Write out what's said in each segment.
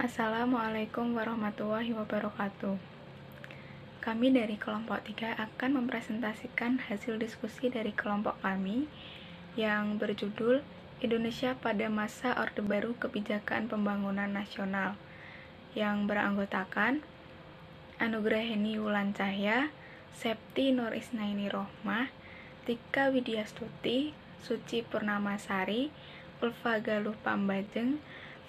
Assalamualaikum warahmatullahi wabarakatuh. Kami dari kelompok 3 akan mempresentasikan hasil diskusi dari kelompok kami yang berjudul Indonesia pada masa Orde Baru Kebijakan Pembangunan Nasional, yang beranggotakan Anugraheni Wulan Cahya, Septi Nur Isnaini Rohmah, Tika Widyastuti, Suci Purnamasari, Ulfa Galuh Pambajeng,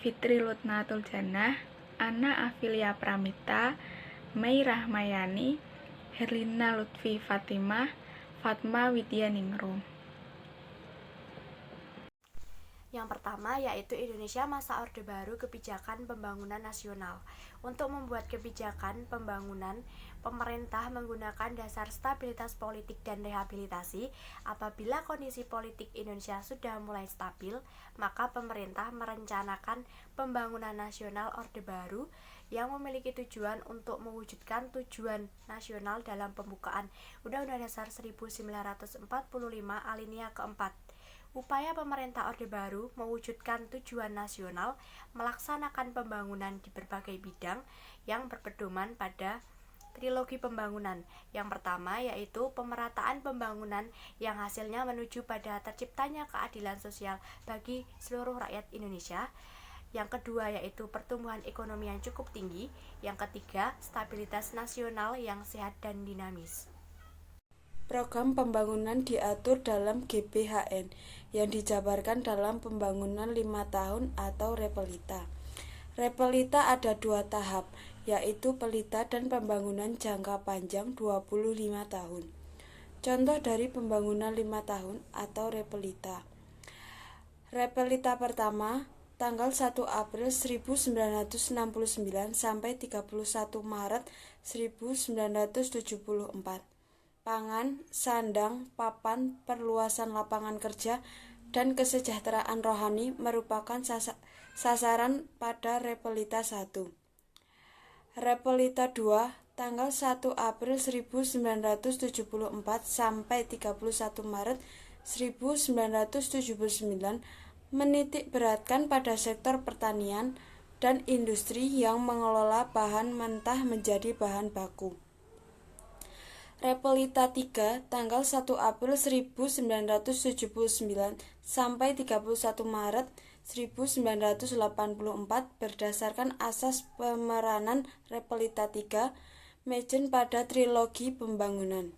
Fitri Lutnatul Jannah, Ana Afilia Pramita, Mei Rahmayani, Herlina Lutfi Fatimah, Fatma Widyaningrum. Yang pertama yaitu Indonesia masa Orde Baru Kebijakan Pembangunan Nasional. Untuk membuat kebijakan pembangunan, pemerintah menggunakan dasar stabilitas politik dan rehabilitasi. Apabila kondisi politik Indonesia sudah mulai stabil, maka pemerintah merencanakan pembangunan nasional Orde Baru yang memiliki tujuan untuk mewujudkan tujuan nasional dalam pembukaan Undang-Undang Dasar 1945 alinea keempat. Upaya pemerintah Orde Baru mewujudkan tujuan nasional melaksanakan pembangunan di berbagai bidang yang berpedoman pada trilogi pembangunan. Yang pertama yaitu pemerataan pembangunan yang hasilnya menuju pada terciptanya keadilan sosial bagi seluruh rakyat Indonesia. Yang kedua yaitu pertumbuhan ekonomi yang cukup tinggi. Yang ketiga, stabilitas nasional yang sehat dan dinamis. Program pembangunan diatur dalam GBHN yang dijabarkan dalam pembangunan 5 tahun atau Repelita. Repelita ada 2 tahap, yaitu pelita dan pembangunan jangka panjang 25 tahun. Contoh dari pembangunan 5 tahun atau Repelita. Repelita pertama, tanggal 1 April 1969 sampai 31 Maret 1974. Pangan, sandang, papan, perluasan lapangan kerja, dan kesejahteraan rohani merupakan sasaran pada Repelita 1. Repelita 2, tanggal 1 April 1974 sampai 31 Maret 1979 menitik beratkan pada sektor pertanian dan industri yang mengelola bahan mentah menjadi bahan baku. Repelita 3, tanggal 1 April 1979 sampai 31 Maret 1984 berdasarkan asas pemeranan Repelita 3, Majen pada trilogi pembangunan.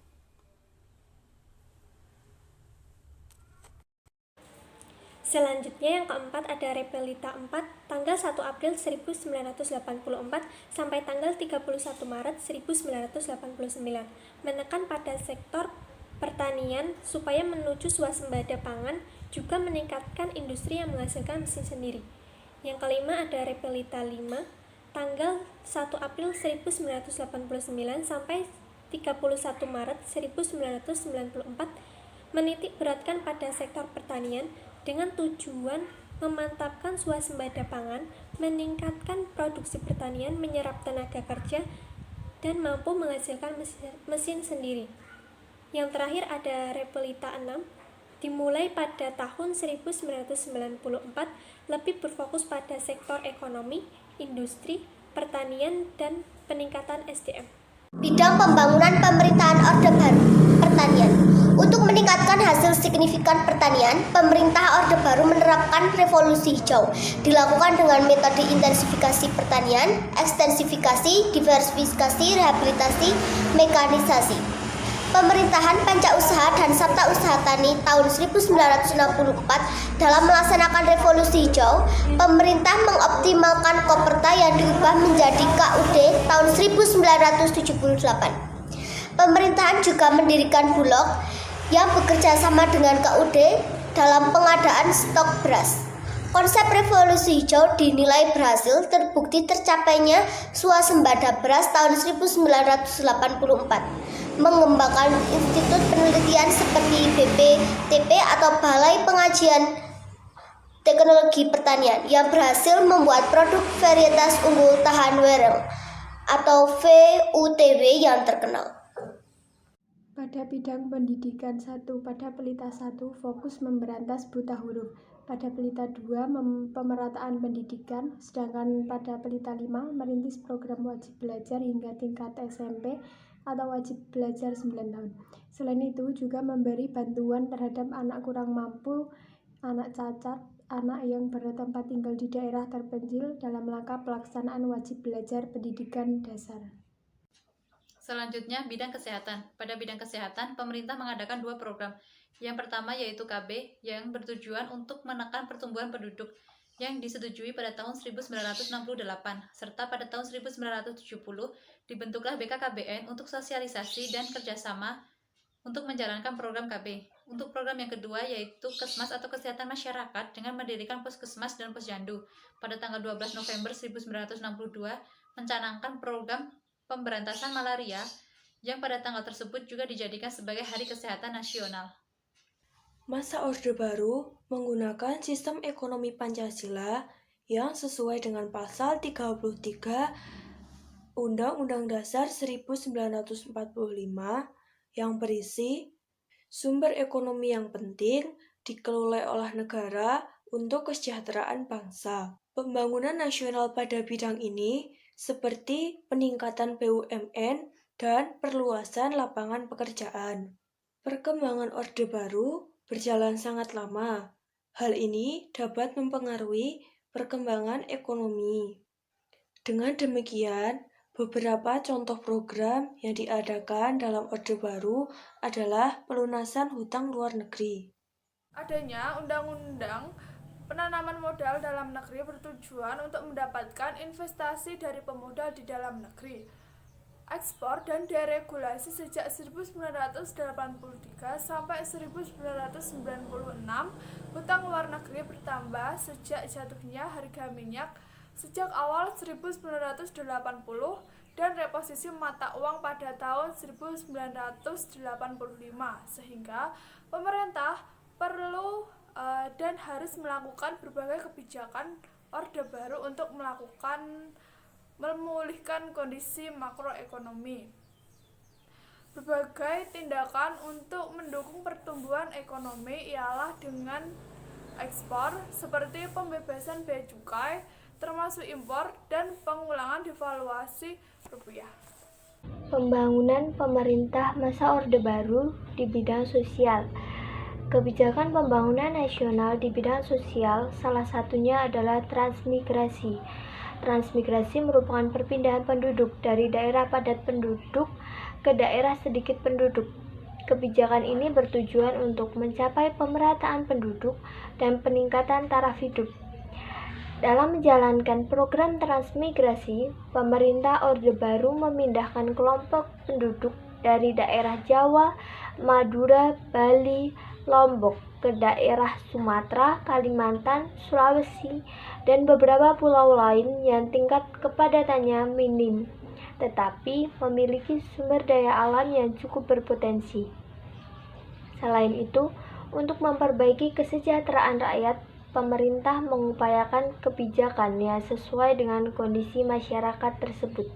Selanjutnya yang keempat ada Repelita 4 tanggal 1 April 1984 sampai tanggal 31 Maret 1989 menekan pada sektor pertanian supaya menuju swasembada pangan, juga meningkatkan industri yang menghasilkan mesin sendiri. Yang kelima ada Repelita 5 tanggal 1 April 1989 sampai 31 Maret 1994 menitik beratkan pada sektor pertanian dengan tujuan memantapkan swasembada pangan, meningkatkan produksi pertanian, menyerap tenaga kerja, dan mampu menghasilkan mesin sendiri. Yang terakhir ada Repelita 6, dimulai pada tahun 1994, lebih berfokus pada sektor ekonomi, industri, pertanian, dan peningkatan SDM. Bidang pembangunan pemerintahan Orde Baru, pertanian. Untuk meningkatkan hasil signifikan pertanian, pemerintah Orde Baru menerapkan revolusi hijau. Dilakukan dengan metode intensifikasi pertanian, ekstensifikasi, diversifikasi, rehabilitasi, mekanisasi. Pemerintahan Pancausaha dan Sabta Usaha Tani tahun 1964 dalam melaksanakan revolusi hijau, pemerintah mengoptimalkan Koperta yang diubah menjadi KUD tahun 1978. Pemerintahan juga mendirikan Bulog yang bekerja sama dengan KUD dalam pengadaan stok beras. Konsep revolusi hijau dinilai berhasil, terbukti tercapainya swasembada beras tahun 1984. Mengembangkan institut penelitian seperti BPTP atau Balai Pengajian Teknologi Pertanian yang berhasil membuat produk varietas unggul tahan wereng atau VUTW yang terkenal. Pada bidang pendidikan 1, pada pelita 1 fokus memberantas buta huruf. pada pelita 2 pemerataan pendidikan, sedangkan pada pelita 5 merintis program wajib belajar hingga tingkat SMP atau wajib belajar 9 tahun. Selain itu juga memberi bantuan terhadap anak kurang mampu, anak cacat, anak yang bertempat tinggal di daerah terpencil dalam rangka pelaksanaan wajib belajar pendidikan dasar. Selanjutnya, bidang kesehatan. Pada bidang kesehatan, pemerintah mengadakan 2 program. Yang pertama yaitu KB, yang bertujuan untuk menekan pertumbuhan penduduk, yang disetujui pada tahun 1968, serta pada tahun 1970 dibentuklah BKKBN untuk sosialisasi dan kerjasama untuk menjalankan program KB. Untuk program yang kedua yaitu Kesmas atau Kesehatan Masyarakat dengan mendirikan Puskesmas dan Posyandu. Pada tanggal 12 November 1962 mencanangkan program pemberantasan malaria yang pada tanggal tersebut juga dijadikan sebagai Hari Kesehatan Nasional. Masa Orde Baru menggunakan sistem ekonomi Pancasila yang sesuai dengan pasal 33 Undang-Undang Dasar 1945 yang berisi sumber ekonomi yang penting dikelola oleh negara untuk kesejahteraan bangsa. Pembangunan nasional pada bidang ini seperti peningkatan BUMN dan perluasan lapangan pekerjaan. Perkembangan Orde Baru berjalan sangat lama. Hal ini dapat mempengaruhi perkembangan ekonomi. Dengan demikian, beberapa contoh program yang diadakan dalam Orde Baru adalah pelunasan hutang luar negeri. Adanya undang-undang penanaman modal dalam negeri bertujuan untuk mendapatkan investasi dari pemodal di dalam negeri. Ekspor dan deregulasi sejak 1983 sampai 1996, hutang luar negeri bertambah sejak jatuhnya harga minyak sejak awal 1980 dan reposisi mata uang pada tahun 1985, sehingga pemerintah perlu dan harus melakukan berbagai kebijakan Orde Baru untuk memulihkan kondisi makroekonomi. Berbagai tindakan untuk mendukung pertumbuhan ekonomi ialah dengan ekspor seperti pembebasan bea cukai, termasuk impor dan pengulangan devaluasi rupiah. Pembangunan pemerintah masa Orde Baru di bidang sosial. Kebijakan pembangunan nasional di bidang sosial salah satunya adalah transmigrasi. Transmigrasi merupakan perpindahan penduduk dari daerah padat penduduk ke daerah sedikit penduduk. Kebijakan ini bertujuan untuk mencapai pemerataan penduduk dan peningkatan taraf hidup. Dalam menjalankan program transmigrasi, pemerintah Orde Baru memindahkan kelompok penduduk dari daerah Jawa, Madura, Bali, Lombok ke daerah Sumatera, Kalimantan, Sulawesi, dan beberapa pulau lain yang tingkat kepadatannya minim, tetapi memiliki sumber daya alam yang cukup berpotensi. Selain itu, untuk memperbaiki kesejahteraan rakyat, pemerintah mengupayakan kebijakan yang sesuai dengan kondisi masyarakat tersebut.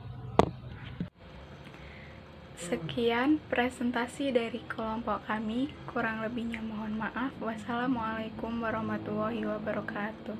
Sekian presentasi dari kelompok kami, kurang lebihnya mohon maaf. Wassalamualaikum warahmatullahi wabarakatuh.